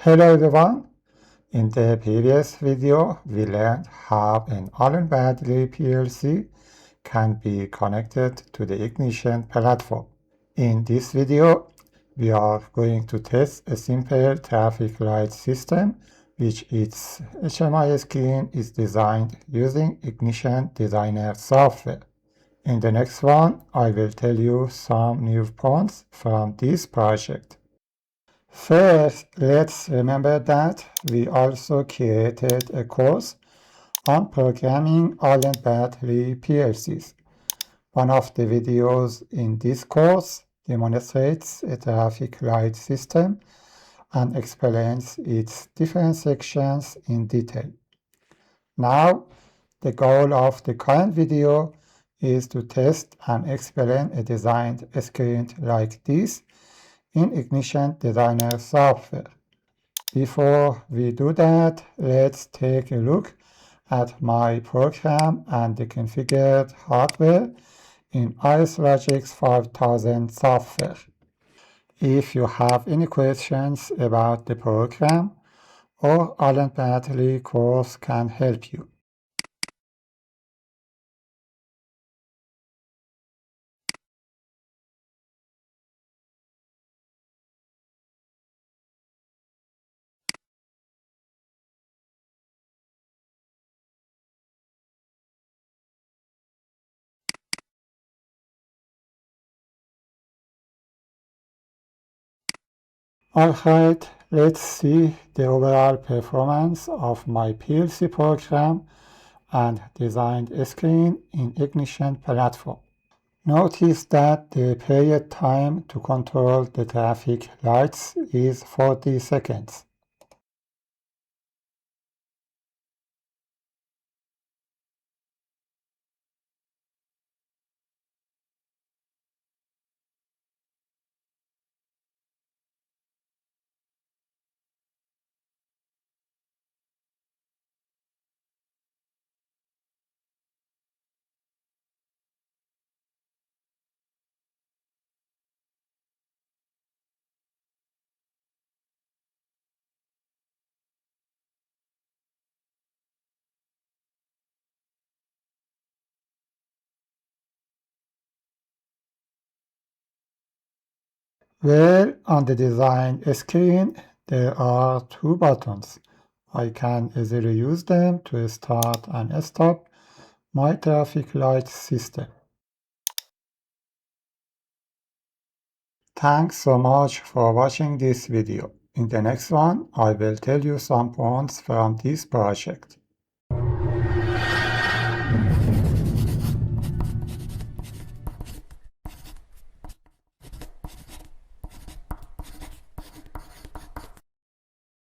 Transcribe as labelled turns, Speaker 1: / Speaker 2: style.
Speaker 1: Hello everyone. In the previous video, we learned how an Allen-Bradley PLC can be connected to the Ignition platform. In this video, we are going to test a simple traffic light system which its HMI screen is designed using Ignition Designer software. In the next one, I will tell you some new points from this project. First, let's remember that we also created a course on programming Allen-Bradley PLCs. One of the videos in this course demonstrates a traffic light system and explains its different sections in detail. Now, the goal of the current video is to test and explain a designed screen like this in Ignition Designer software. Before we do that, let's take a look at my program and the configured hardware in ISLogix 5000 software. If you have any questions about the program or Allen-Bradley course can help you. Alright, let's see the overall performance of my PLC program and designed screen in Ignition platform. Notice that the period time to control the traffic lights is 40 seconds. Well, on the design screen, there are two buttons. I can easily use them to start and stop my traffic light system. Thanks so much for watching this video. In the next one, I will tell you some points from this project.